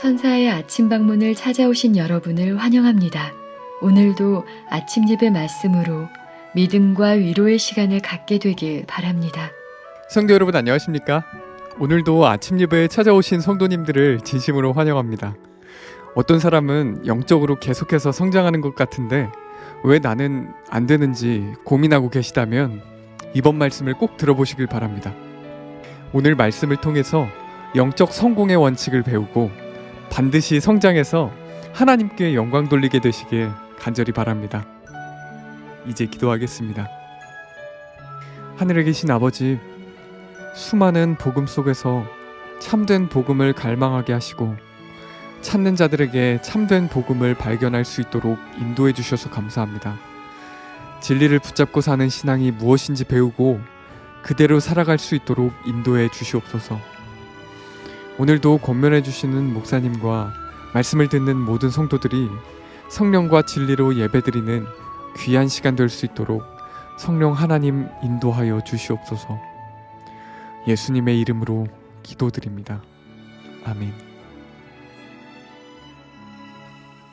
천사의 아침 방문을 찾아오신 여러분을 환영합니다. 오늘도 아침 예배 말씀으로 믿음과 위로의 시간을 갖게 되길 바랍니다. 성도 여러분 안녕하십니까? 오늘도 아침 예배에 찾아오신 성도님들을 진심으로 환영합니다. 어떤 사람은 영적으로 계속해서 성장하는 것 같은데 왜 나는 안 되는지 고민하고 계시다면 이번 말씀을 꼭 들어보시길 바랍니다. 오늘 말씀을 통해서 영적 성공의 원칙을 배우고 반드시 성장해서 하나님께 영광 돌리게 되시길 간절히 바랍니다. 이제 기도하겠습니다. 하늘에 계신 아버지, 수많은 복음 속에서 참된 복음을 갈망하게 하시고 찾는 자들에게 참된 복음을 발견할 수 있도록 인도해 주셔서 감사합니다. 진리를 붙잡고 사는 신앙이 무엇인지 배우고 그대로 살아갈 수 있도록 인도해 주시옵소서. 오늘도 권면해 주시는 목사님과 말씀을 듣는 모든 성도들이 성령과 진리로 예배드리는 귀한 시간 될 수 있도록 성령 하나님 인도하여 주시옵소서. 예수님의 이름으로 기도드립니다. 아멘.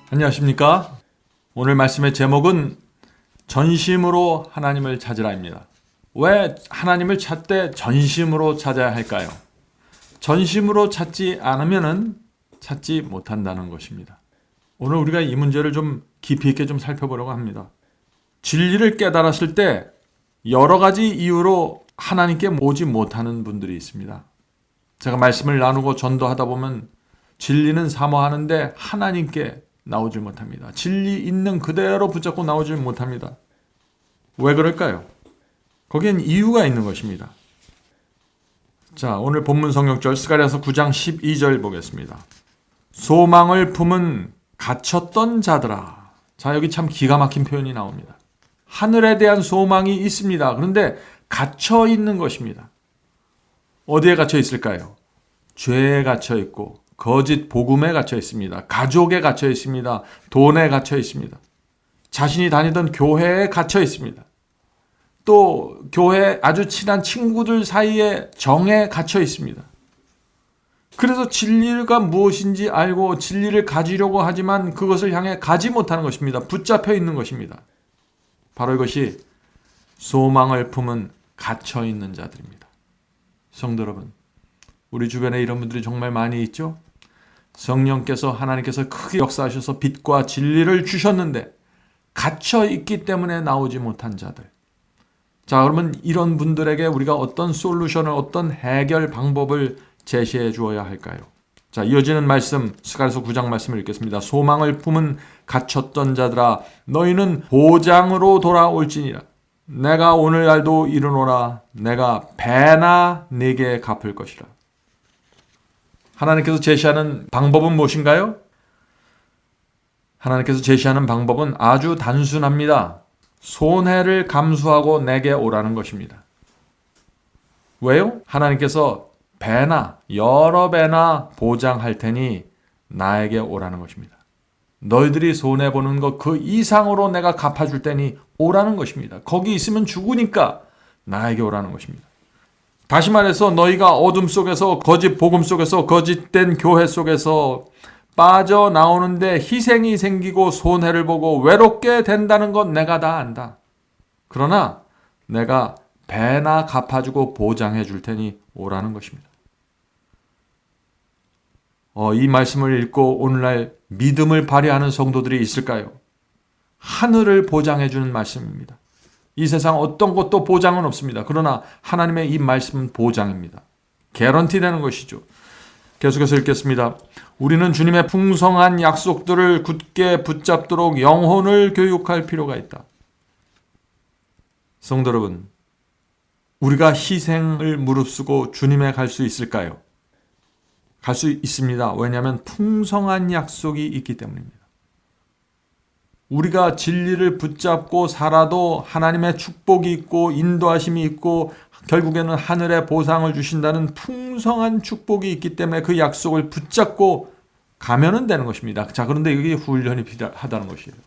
안녕하십니까? 오늘 말씀의 제목은 전심으로 하나님을 찾으라입니다. 왜 하나님을 찾되 전심으로 찾아야 할까요? 전심으로 찾지 않으면 찾지 못한다는 것입니다. 오늘 우리가 이 문제를 좀 깊이 있게 좀 살펴보려고 합니다. 진리를 깨달았을 때 여러 가지 이유로 하나님께 오지 못하는 분들이 있습니다. 제가 말씀을 나누고 전도하다 보면 진리는 사모하는데 하나님께 나오질 못합니다. 진리 있는 그대로 붙잡고 나오질 못합니다. 왜 그럴까요? 거기엔 이유가 있는 것입니다. 자, 오늘 본문 성경절 스가랴서 9장 12절 보겠습니다. 소망을 품은 갇혔던 자들아. 자, 여기 참 기가 막힌 표현이 나옵니다. 하늘에 대한 소망이 있습니다. 그런데 갇혀 있는 것입니다. 어디에 갇혀 있을까요? 죄에 갇혀 있고 거짓 복음에 갇혀 있습니다. 가족에 갇혀 있습니다. 돈에 갇혀 있습니다. 자신이 다니던 교회에 갇혀 있습니다. 또 교회 아주 친한 친구들 사이에 정에 갇혀 있습니다. 그래서 진리가 무엇인지 알고 진리를 가지려고 하지만 그것을 향해 가지 못하는 것입니다. 붙잡혀 있는 것입니다. 바로 이것이 소망을 품은 갇혀 있는 자들입니다. 성도 여러분, 우리 주변에 이런 분들이 정말 많이 있죠? 성령께서 하나님께서 크게 역사하셔서 빛과 진리를 주셨는데 갇혀 있기 때문에 나오지 못한 자들. 자, 그러면 이런 분들에게 우리가 어떤 솔루션을, 어떤 해결 방법을 제시해 주어야 할까요? 자, 이어지는 말씀, 스가랴서 9장 말씀을 읽겠습니다. 소망을 품은 갇혔던 자들아, 너희는 보장으로 돌아올지니라. 내가 오늘날도 이르노라. 내가 배나 네게 갚을 것이라. 하나님께서 제시하는 방법은 무엇인가요? 하나님께서 제시하는 방법은 아주 단순합니다. 손해를 감수하고 내게 오라는 것입니다. 왜요? 하나님께서 배나 여러 배나 보장할 테니 나에게 오라는 것입니다. 너희들이 손해보는 것 그 이상으로 내가 갚아줄 테니 오라는 것입니다. 거기 있으면 죽으니까 나에게 오라는 것입니다. 다시 말해서 너희가 어둠 속에서, 거짓 복음 속에서, 거짓된 교회 속에서 빠져나오는데 희생이 생기고 손해를 보고 외롭게 된다는 건 내가 다 안다. 그러나 내가 배나 갚아주고 보장해 줄 테니 오라는 것입니다. 이 말씀을 읽고 오늘날 믿음을 발휘하는 성도들이 있을까요? 하늘을 보장해 주는 말씀입니다. 이 세상 어떤 것도 보장은 없습니다. 그러나 하나님의 이 말씀은 보장입니다. 개런티 되는 것이죠. 계속해서 읽겠습니다. 우리는 주님의 풍성한 약속들을 굳게 붙잡도록 영혼을 교육할 필요가 있다. 성도 여러분, 우리가 희생을 무릅쓰고 주님에 갈 수 있을까요? 갈 수 있습니다. 왜냐하면 풍성한 약속이 있기 때문입니다. 우리가 진리를 붙잡고 살아도 하나님의 축복이 있고 인도하심이 있고 결국에는 하늘의 보상을 주신다는 풍성한 축복이 있기 때문에 그 약속을 붙잡고 가면은 되는 것입니다. 자, 그런데 이게 훈련이 필요하다는 것이에요.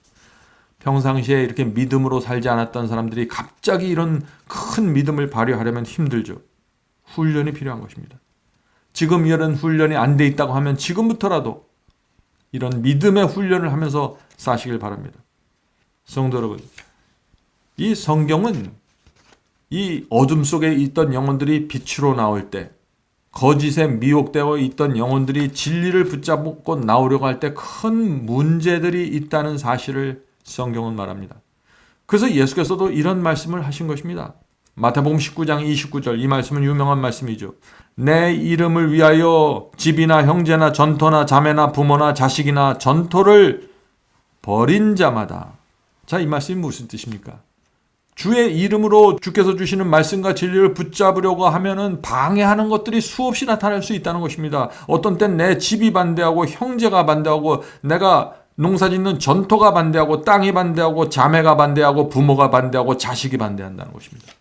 평상시에 이렇게 믿음으로 살지 않았던 사람들이 갑자기 이런 큰 믿음을 발휘하려면 힘들죠. 훈련이 필요한 것입니다. 지금 이런 훈련이 안 돼 있다고 하면 지금부터라도 이런 믿음의 훈련을 하면서 사시길 바랍니다. 성도 여러분, 이 성경은 이 어둠 속에 있던 영혼들이 빛으로 나올 때, 거짓에 미혹되어 있던 영혼들이 진리를 붙잡고 나오려고 할 때 큰 문제들이 있다는 사실을 성경은 말합니다. 그래서 예수께서도 이런 말씀을 하신 것입니다. 마태복음 19장 29절, 이 말씀은 유명한 말씀이죠. 내 이름을 위하여 집이나 형제나 전토나 자매나 부모나 자식이나 전토를 벌인 자마다. 자, 이 말씀이 무슨 뜻입니까? 주의 이름으로 주께서 주시는 말씀과 진리를 붙잡으려고 하면은 방해하는 것들이 수없이 나타날 수 있다는 것입니다. 어떤 땐 내 집이 반대하고 형제가 반대하고 내가 농사짓는 전토가 반대하고 땅이 반대하고 자매가 반대하고 부모가 반대하고 자식이 반대한다는 것입니다.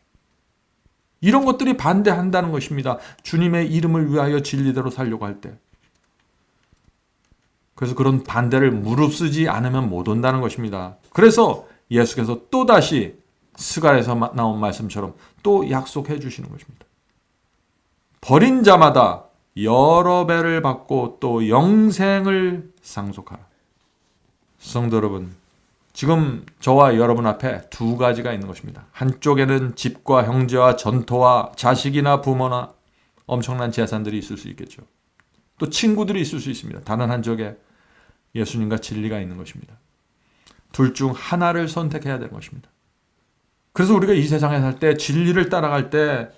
이런 것들이 반대한다는 것입니다. 주님의 이름을 위하여 진리대로 살려고 할 때. 그래서 그런 반대를 무릅쓰지 않으면 못 온다는 것입니다. 그래서 예수께서 또다시 스갈에서 나온 말씀처럼 또 약속해 주시는 것입니다. 버린 자마다 여러 배를 받고 또 영생을 상속하라. 성도 여러분, 지금 저와 여러분 앞에 두 가지가 있는 것입니다. 한쪽에는 집과 형제와 전토와 자식이나 부모나 엄청난 재산들이 있을 수 있겠죠. 또 친구들이 있을 수 있습니다. 다른 한쪽에 예수님과 진리가 있는 것입니다. 둘 중 하나를 선택해야 되는 것입니다. 그래서 우리가 이 세상에 살 때 진리를 따라갈 때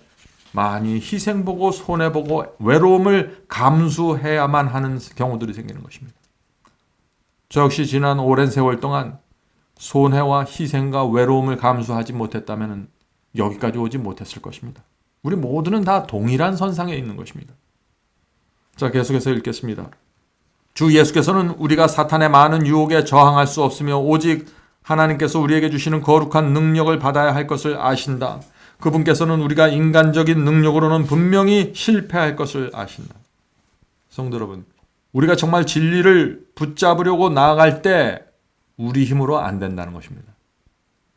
많이 희생보고 손해보고 외로움을 감수해야만 하는 경우들이 생기는 것입니다. 저 역시 지난 오랜 세월 동안 손해와 희생과 외로움을 감수하지 못했다면 여기까지 오지 못했을 것입니다. 우리 모두는 다 동일한 선상에 있는 것입니다. 자, 계속해서 읽겠습니다. 주 예수께서는 우리가 사탄의 많은 유혹에 저항할 수 없으며 오직 하나님께서 우리에게 주시는 거룩한 능력을 받아야 할 것을 아신다. 그분께서는 우리가 인간적인 능력으로는 분명히 실패할 것을 아신다. 성도 여러분, 우리가 정말 진리를 붙잡으려고 나아갈 때 우리 힘으로 안 된다는 것입니다.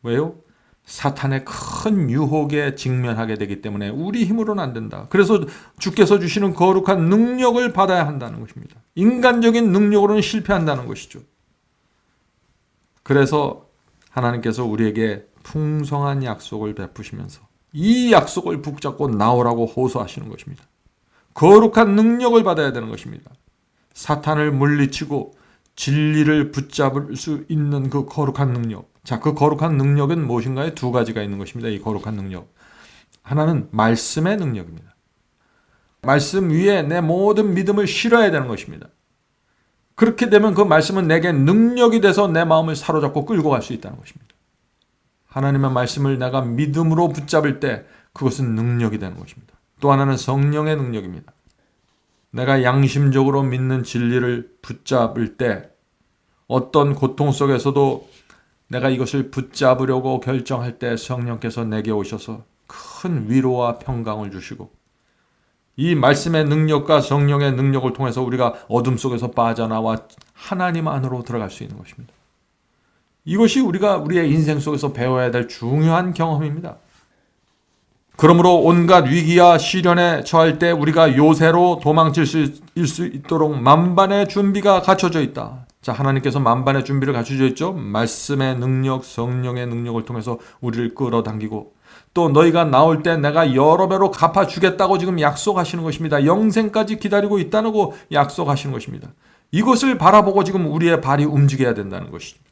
왜요? 사탄의 큰 유혹에 직면하게 되기 때문에 우리 힘으로는 안 된다. 그래서 주께서 주시는 거룩한 능력을 받아야 한다는 것입니다. 인간적인 능력으로는 실패한다는 것이죠. 그래서 하나님께서 우리에게 풍성한 약속을 베푸시면서 이 약속을 붙잡고 나오라고 호소하시는 것입니다. 거룩한 능력을 받아야 되는 것입니다. 사탄을 물리치고 진리를 붙잡을 수 있는 그 거룩한 능력. 자, 그 거룩한 능력은 무엇인가요? 두 가지가 있는 것입니다. 이 거룩한 능력. 하나는 말씀의 능력입니다. 말씀 위에 내 모든 믿음을 실어야 되는 것입니다. 그렇게 되면 그 말씀은 내게 능력이 돼서 내 마음을 사로잡고 끌고 갈 수 있다는 것입니다. 하나님의 말씀을 내가 믿음으로 붙잡을 때 그것은 능력이 되는 것입니다. 또 하나는 성령의 능력입니다. 내가 양심적으로 믿는 진리를 붙잡을 때 어떤 고통 속에서도 내가 이것을 붙잡으려고 결정할 때 성령께서 내게 오셔서 큰 위로와 평강을 주시고 이 말씀의 능력과 성령의 능력을 통해서 우리가 어둠 속에서 빠져나와 하나님 안으로 들어갈 수 있는 것입니다. 이것이 우리가 우리의 인생 속에서 배워야 될 중요한 경험입니다. 그러므로 온갖 위기와 시련에 처할 때 우리가 요새로 도망칠 수 있도록 만반의 준비가 갖춰져 있다. 자, 하나님께서 만반의 준비를 갖춰져 있죠. 말씀의 능력, 성령의 능력을 통해서 우리를 끌어당기고 또 너희가 나올 때 내가 여러 배로 갚아주겠다고 지금 약속하시는 것입니다. 영생까지 기다리고 있다고 약속하시는 것입니다. 이것을 바라보고 지금 우리의 발이 움직여야 된다는 것입니다.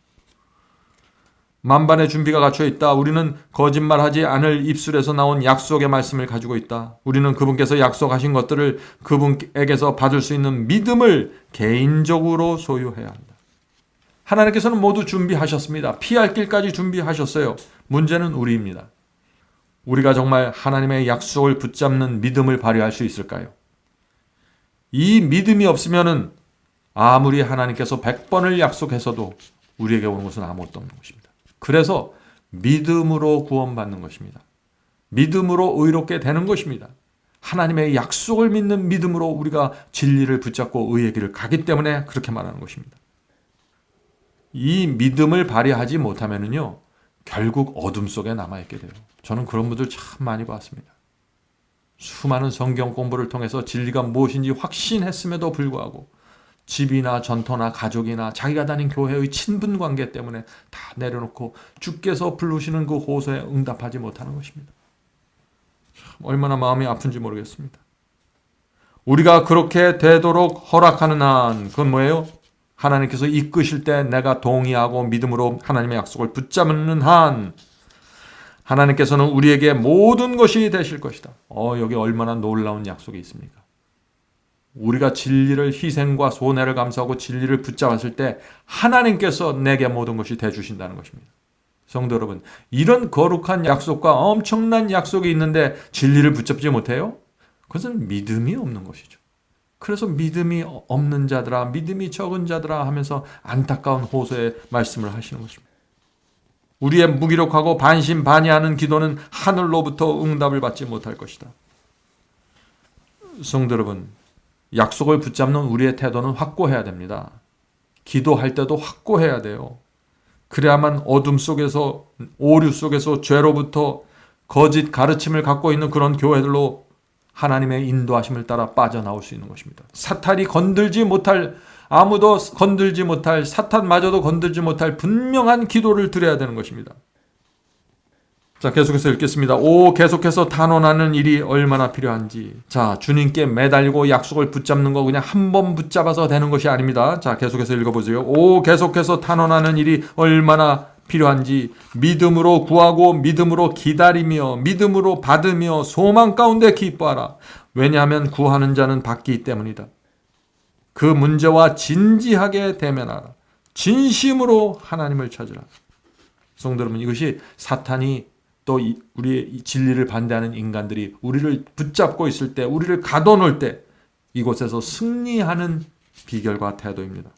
만반의 준비가 갖춰 있다. 우리는 거짓말하지 않을 입술에서 나온 약속의 말씀을 가지고 있다. 우리는 그분께서 약속하신 것들을 그분에게서 받을 수 있는 믿음을 개인적으로 소유해야 한다. 하나님께서는 모두 준비하셨습니다. 피할 길까지 준비하셨어요. 문제는 우리입니다. 우리가 정말 하나님의 약속을 붙잡는 믿음을 발휘할 수 있을까요? 이 믿음이 없으면은 아무리 하나님께서 100번을 약속해서도 우리에게 오는 것은 아무것도 없는 것입니다. 그래서 믿음으로 구원받는 것입니다. 믿음으로 의롭게 되는 것입니다. 하나님의 약속을 믿는 믿음으로 우리가 진리를 붙잡고 의의 길을 가기 때문에 그렇게 말하는 것입니다. 이 믿음을 발휘하지 못하면요, 결국 어둠 속에 남아있게 돼요. 저는 그런 분들 참 많이 봤습니다. 수많은 성경 공부를 통해서 진리가 무엇인지 확신했음에도 불구하고 집이나 전토나 가족이나 자기가 다닌 교회의 친분 관계 때문에 다 내려놓고 주께서 부르시는 그 호소에 응답하지 못하는 것입니다. 참 얼마나 마음이 아픈지 모르겠습니다. 우리가 그렇게 되도록 허락하는 한 그건 뭐예요? 하나님께서 이끄실 때 내가 동의하고 믿음으로 하나님의 약속을 붙잡는 한 하나님께서는 우리에게 모든 것이 되실 것이다. 여기 얼마나 놀라운 약속이 있습니까? 우리가 진리를 희생과 손해를 감수하고 진리를 붙잡았을 때 하나님께서 내게 모든 것이 되주신다는 것입니다. 성도 여러분, 이런 거룩한 약속과 엄청난 약속이 있는데 진리를 붙잡지 못해요? 그것은 믿음이 없는 것이죠. 그래서 믿음이 없는 자들아, 믿음이 적은 자들아 하면서 안타까운 호소의 말씀을 하시는 것입니다. 우리의 무기력하고 반신반의하는 기도는 하늘로부터 응답을 받지 못할 것이다. 성도 여러분, 약속을 붙잡는 우리의 태도는 확고해야 됩니다. 기도할 때도 확고해야 돼요. 그래야만 어둠 속에서, 오류 속에서 죄로부터 거짓 가르침을 갖고 있는 그런 교회들로 하나님의 인도하심을 따라 빠져나올 수 있는 것입니다. 사탄이 건들지 못할, 아무도 건들지 못할, 사탄마저도 건들지 못할 분명한 기도를 드려야 되는 것입니다. 자, 계속해서 읽겠습니다. 계속해서 탄원하는 일이 얼마나 필요한지. 자, 주님께 매달리고 약속을 붙잡는 거 그냥 한 번 붙잡아서 되는 것이 아닙니다. 자, 계속해서 읽어보세요. 계속해서 탄원하는 일이 얼마나 필요한지 믿음으로 구하고 믿음으로 기다리며 믿음으로 받으며 소망 가운데 기뻐하라. 왜냐하면 구하는 자는 받기 때문이다. 그 문제와 진지하게 대면하라. 진심으로 하나님을 찾으라. 성도 여러분, 이것이 사탄이 또 우리의 진리를 반대하는 인간들이 우리를 붙잡고 있을 때, 우리를 가둬놓을 때 이곳에서 승리하는 비결과 태도입니다.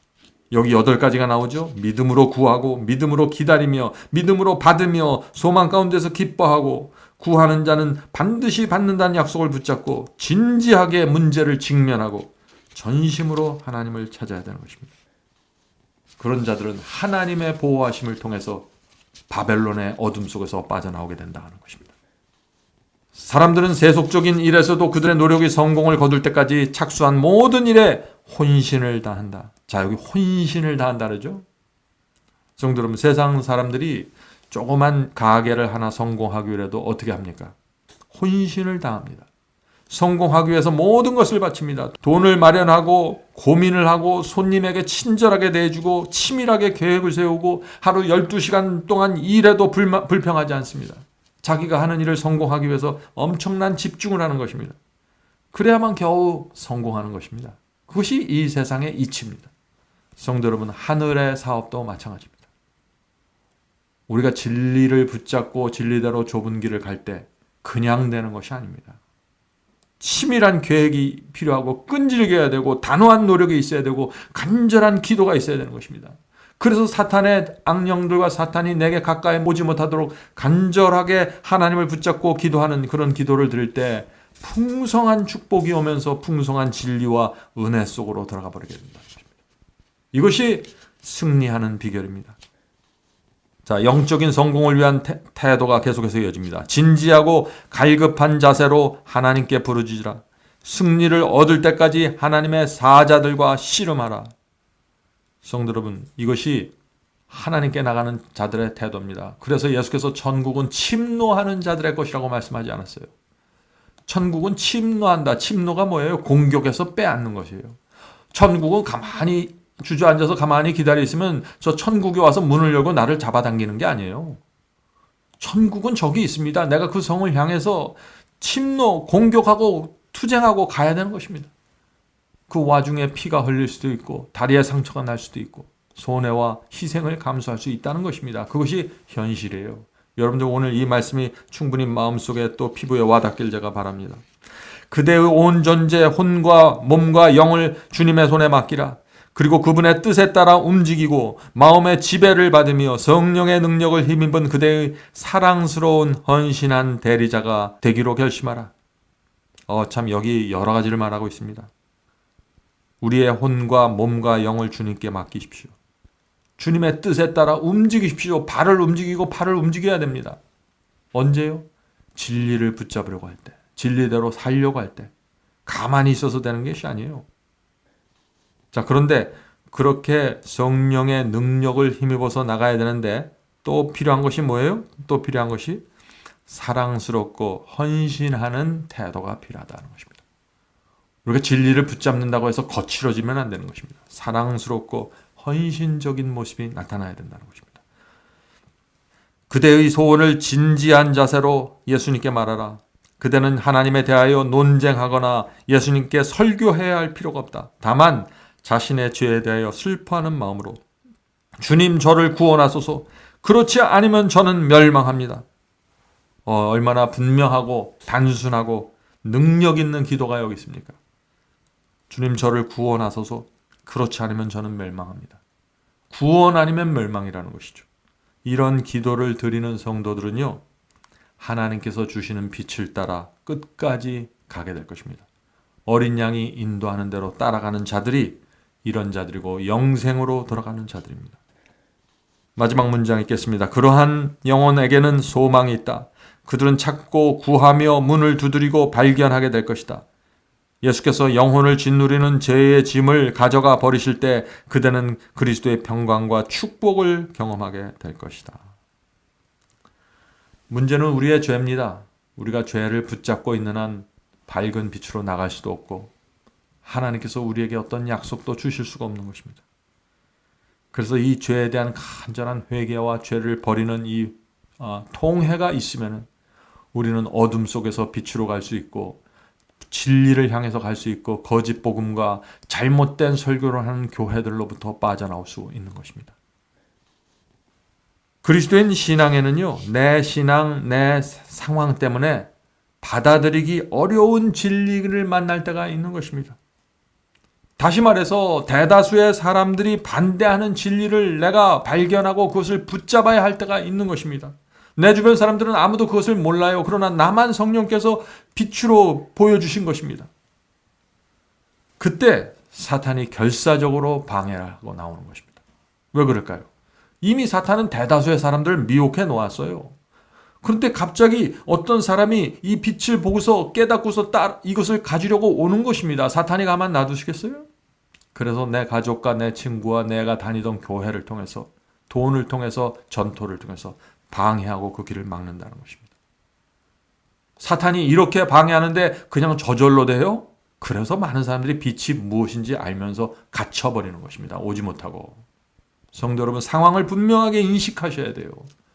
여기 8가지가 나오죠. 믿음으로 구하고 믿음으로 기다리며 믿음으로 받으며 소망 가운데서 기뻐하고 구하는 자는 반드시 받는다는 약속을 붙잡고 진지하게 문제를 직면하고 전심으로 하나님을 찾아야 되는 것입니다. 그런 자들은 하나님의 보호하심을 통해서 바벨론의 어둠 속에서 빠져나오게 된다는 것입니다. 사람들은 세속적인 일에서도 그들의 노력이 성공을 거둘 때까지 착수한 모든 일에 혼신을 다한다. 자, 여기 혼신을 다한다 그러죠. 성도 여러분, 세상 사람들이 조그만 가게를 하나 성공하기 위해도 어떻게 합니까? 혼신을 다합니다. 성공하기 위해서 모든 것을 바칩니다. 돈을 마련하고 고민을 하고 손님에게 친절하게 대해주고 치밀하게 계획을 세우고 하루 12시간 동안 일해도 불평하지 않습니다. 자기가 하는 일을 성공하기 위해서 엄청난 집중을 하는 것입니다. 그래야만 겨우 성공하는 것입니다. 그것이 이 세상의 이치입니다. 성도 여러분, 하늘의 사업도 마찬가지입니다. 우리가 진리를 붙잡고 진리대로 좁은 길을 갈 때 그냥 되는 것이 아닙니다. 치밀한 계획이 필요하고 끈질겨야 해야 되고 단호한 노력이 있어야 되고 간절한 기도가 있어야 되는 것입니다. 그래서 사탄의 악령들과 사탄이 내게 가까이 오지 못하도록 간절하게 하나님을 붙잡고 기도하는 그런 기도를 드릴 때 풍성한 축복이 오면서 풍성한 진리와 은혜 속으로 들어가 버리게 된다는 것입니다. 이것이 승리하는 비결입니다. 자, 영적인 성공을 위한 태도가 계속해서 이어집니다. 진지하고 갈급한 자세로 하나님께 부르짖으라. 승리를 얻을 때까지 하나님의 사자들과 씨름하라. 성도 여러분, 이것이 하나님께 나가는 자들의 태도입니다. 그래서 예수께서 천국은 침노하는 자들의 것이라고 말씀하지 않았어요. 천국은 침노한다. 침노가 뭐예요? 공격해서 빼앗는 것이에요. 천국은 가만히 주저앉아서 가만히 기다려 있으면 저 천국에 와서 문을 열고 나를 잡아당기는 게 아니에요. 천국은 저기 있습니다. 내가 그 성을 향해서 침노, 공격하고 투쟁하고 가야 되는 것입니다. 그 와중에 피가 흘릴 수도 있고 다리에 상처가 날 수도 있고 손해와 희생을 감수할 수 있다는 것입니다. 그것이 현실이에요. 여러분들 오늘 이 말씀이 충분히 마음속에 또 피부에 와닿길 제가 바랍니다. 그대의 온 존재, 혼과 몸과 영을 주님의 손에 맡기라. 그리고 그분의 뜻에 따라 움직이고 마음의 지배를 받으며 성령의 능력을 힘입은 그대의 사랑스러운 헌신한 대리자가 되기로 결심하라. 참 여기 여러 가지를 말하고 있습니다. 우리의 혼과 몸과 영을 주님께 맡기십시오. 주님의 뜻에 따라 움직이십시오. 발을 움직이고 팔을 움직여야 됩니다. 언제요? 진리를 붙잡으려고 할 때, 진리대로 살려고 할 때, 가만히 있어서 되는 것이 아니에요. 자, 그런데 그렇게 성령의 능력을 힘입어서 나가야 되는데 또 필요한 것이 뭐예요? 또 필요한 것이 사랑스럽고 헌신하는 태도가 필요하다는 것입니다. 우리가 진리를 붙잡는다고 해서 거칠어지면 안 되는 것입니다. 사랑스럽고 헌신적인 모습이 나타나야 된다는 것입니다. 그대의 소원을 진지한 자세로 예수님께 말하라. 그대는 하나님에 대하여 논쟁하거나 예수님께 설교해야 할 필요가 없다. 다만 자신의 죄에 대하여 슬퍼하는 마음으로 주님 저를 구원하소서. 그렇지 않으면 저는 멸망합니다. 얼마나 분명하고 단순하고 능력 있는 기도가 여기 있습니까? 주님 저를 구원하소서. 그렇지 않으면 저는 멸망합니다. 구원 아니면 멸망이라는 것이죠. 이런 기도를 드리는 성도들은요, 하나님께서 주시는 빛을 따라 끝까지 가게 될 것입니다. 어린 양이 인도하는 대로 따라가는 자들이 이런 자들이고 영생으로 돌아가는 자들입니다. 마지막 문장 읽겠습니다. 그러한 영혼에게는 소망이 있다. 그들은 찾고 구하며 문을 두드리고 발견하게 될 것이다. 예수께서 영혼을 짓누리는 죄의 짐을 가져가 버리실 때 그대는 그리스도의 평강과 축복을 경험하게 될 것이다. 문제는 우리의 죄입니다. 우리가 죄를 붙잡고 있는 한 밝은 빛으로 나갈 수도 없고 하나님께서 우리에게 어떤 약속도 주실 수가 없는 것입니다. 그래서 이 죄에 대한 간절한 회개와 죄를 버리는 이 통회가 있으면 우리는 어둠 속에서 빛으로 갈 수 있고 진리를 향해서 갈 수 있고 거짓 복음과 잘못된 설교를 하는 교회들로부터 빠져나올 수 있는 것입니다. 그리스도인 신앙에는요, 내 신앙, 내 상황 때문에 받아들이기 어려운 진리를 만날 때가 있는 것입니다. 다시 말해서 대다수의 사람들이 반대하는 진리를 내가 발견하고 그것을 붙잡아야 할 때가 있는 것입니다. 내 주변 사람들은 아무도 그것을 몰라요. 그러나 나만 성령께서 빛으로 보여주신 것입니다. 그때 사탄이 결사적으로 방해하고 나오는 것입니다. 왜 그럴까요? 이미 사탄은 대다수의 사람들을 미혹해 놓았어요. 그런데 갑자기 어떤 사람이 이 빛을 보고서 깨닫고서 이것을 가지려고 오는 것입니다. 사탄이 가만 놔두시겠어요? 그래서 내 가족과 내 친구와 내가 다니던 교회를 통해서 돈을 통해서 전토를 통해서 방해하고 그 길을 막는다는 것입니다. 사탄이 이렇게 방해하는데 그냥 저절로 돼요? 그래서 많은 사람들이 빛이 무엇인지 알면서 갇혀버리는 것입니다. 오지 못하고. 성도 여러분, 상황을 분명하게 인식하셔야 돼요.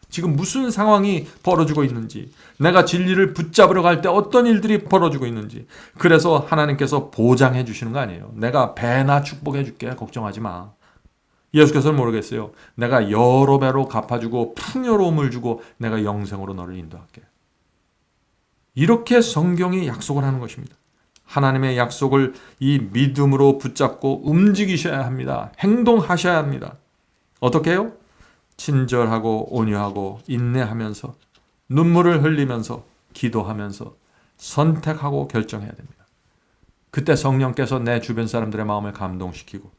지금 무슨 상황이 벌어지고 있는지, 내가 진리를 붙잡으러 갈 때 어떤 일들이 벌어지고 있는지. 그래서 하나님께서 보장해 주시는 거 아니에요. 내가 배나 축복해 줄게. 걱정하지 마. 예수께서는 모르겠어요. 내가 여러 배로 갚아주고 풍요로움을 주고 내가 영생으로 너를 인도할게. 이렇게 성경이 약속을 하는 것입니다. 하나님의 약속을 이 믿음으로 붙잡고 움직이셔야 합니다. 행동하셔야 합니다. 어떻게 해요? 친절하고 온유하고 인내하면서 눈물을 흘리면서 기도하면서 선택하고 결정해야 됩니다. 그때 성령께서 내 주변 사람들의 마음을 감동시키고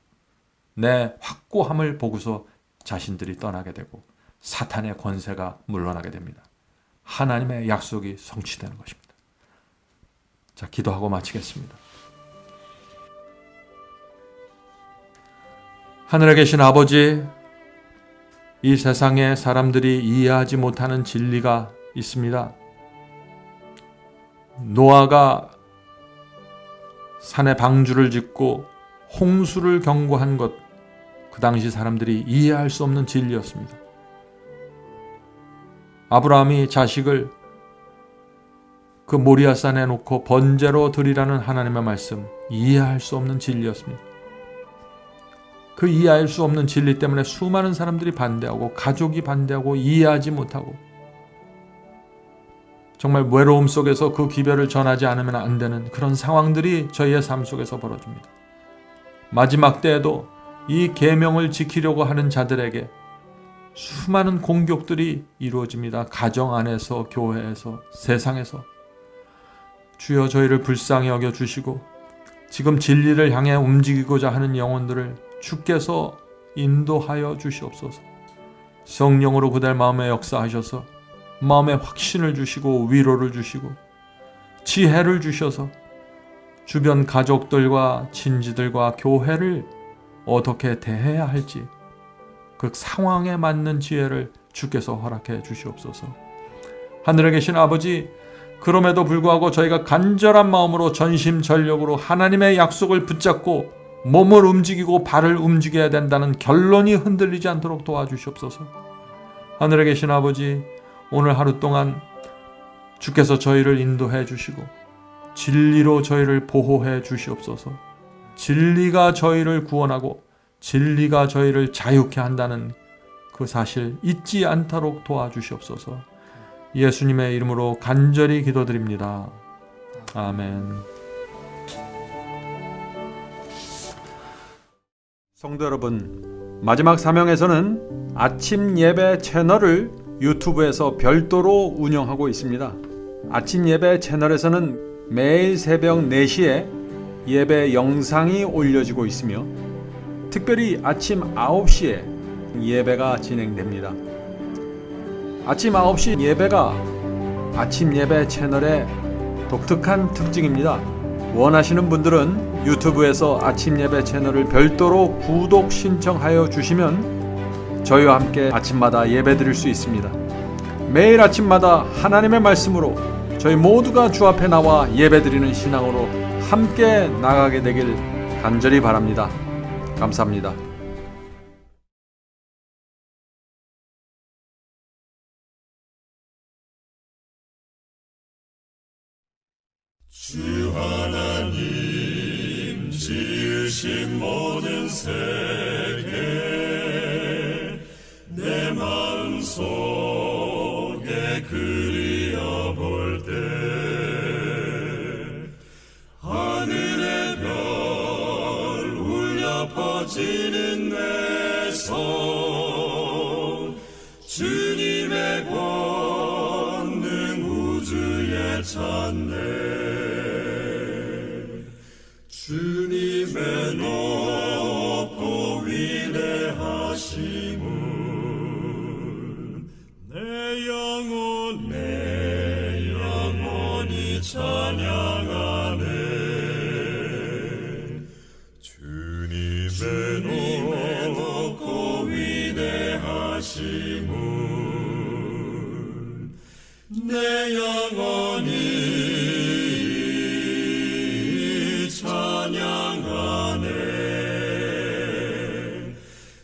내 확고함을 보고서 자신들이 떠나게 되고 사탄의 권세가 물러나게 됩니다. 하나님의 약속이 성취되는 것입니다. 자, 기도하고 마치겠습니다. 하늘에 계신 아버지, 이 세상에 사람들이 이해하지 못하는 진리가 있습니다. 노아가 산에 방주를 짓고 홍수를 경고한 것, 그 당시 사람들이 이해할 수 없는 진리였습니다. 아브라함이 자식을 그 모리아산에 놓고 번제로 드리라는 하나님의 말씀, 이해할 수 없는 진리였습니다. 그 이해할 수 없는 진리 때문에 수많은 사람들이 반대하고 가족이 반대하고 이해하지 못하고 정말 외로움 속에서 그 기별을 전하지 않으면 안 되는 그런 상황들이 저희의 삶 속에서 벌어집니다. 마지막 때에도 이 계명을 지키려고 하는 자들에게 수많은 공격들이 이루어집니다. 가정 안에서, 교회에서, 세상에서. 주여 저희를 불쌍히 여겨주시고 지금 진리를 향해 움직이고자 하는 영혼들을 주께서 인도하여 주시옵소서. 성령으로 그들 마음에 역사하셔서 마음에 확신을 주시고 위로를 주시고 지혜를 주셔서 주변 가족들과 친지들과 교회를 어떻게 대해야 할지 그 상황에 맞는 지혜를 주께서 허락해 주시옵소서. 하늘에 계신 아버지, 그럼에도 불구하고 저희가 간절한 마음으로 전심전력으로 하나님의 약속을 붙잡고 몸을 움직이고 발을 움직여야 된다는 결론이 흔들리지 않도록 도와주시옵소서. 하늘에 계신 아버지, 오늘 하루 동안 주께서 저희를 인도해 주시고 진리로 저희를 보호해 주시옵소서. 진리가 저희를 구원하고 진리가 저희를 자유케 한다는 그 사실 잊지 않도록 도와주시옵소서. 예수님의 이름으로 간절히 기도드립니다. 아멘. 성도 여러분, 마지막 사명에서는 아침 예배 채널을 유튜브에서 별도로 운영하고 있습니다. 아침 예배 채널에서는 매일 새벽 4시에 예배 영상이 올려지고 있으며 특별히 아침 9시에 예배가 진행됩니다. 아침 9시 예배가 아침 예배 채널의 독특한 특징입니다. 원하시는 분들은 유튜브에서 아침 예배 채널을 별도로 구독 신청하여 주시면 저희와 함께 아침마다 예배 드릴 수 있습니다. 매일 아침마다 하나님의 말씀으로 저희 모두가 주 앞에 나와 예배 드리는 신앙으로 함께 나가게 되길 간절히 바랍니다. 감사합니다. 주 하나님 지으신 모든 세계 내 마음속에 그리어볼 때 하늘의 별 울려 퍼지는 내 성 주님의 권능 우주에 찬네 주님의 높고 위대하심을 내 영혼이 찬양하네 주님의 높고 위대하심을 내 영혼이 찬양하네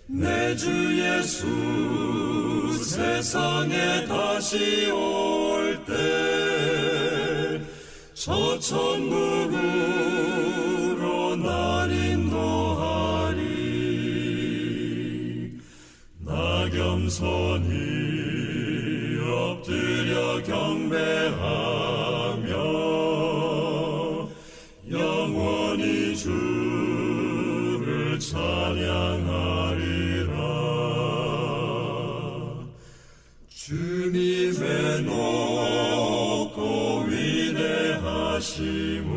내 주 예수 세상에 다시 올 때 저 천국으로 날 인도하리 나 겸손히 엎드려 경배하며 영원히 주를 찬양하리라 주님의 높고 위대하심을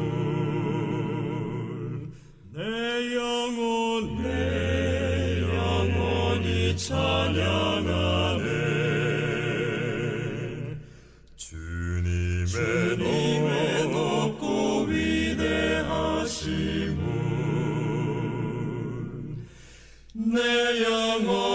내 영혼이 찬양하네 주님의 높고 위대하심을 내 영혼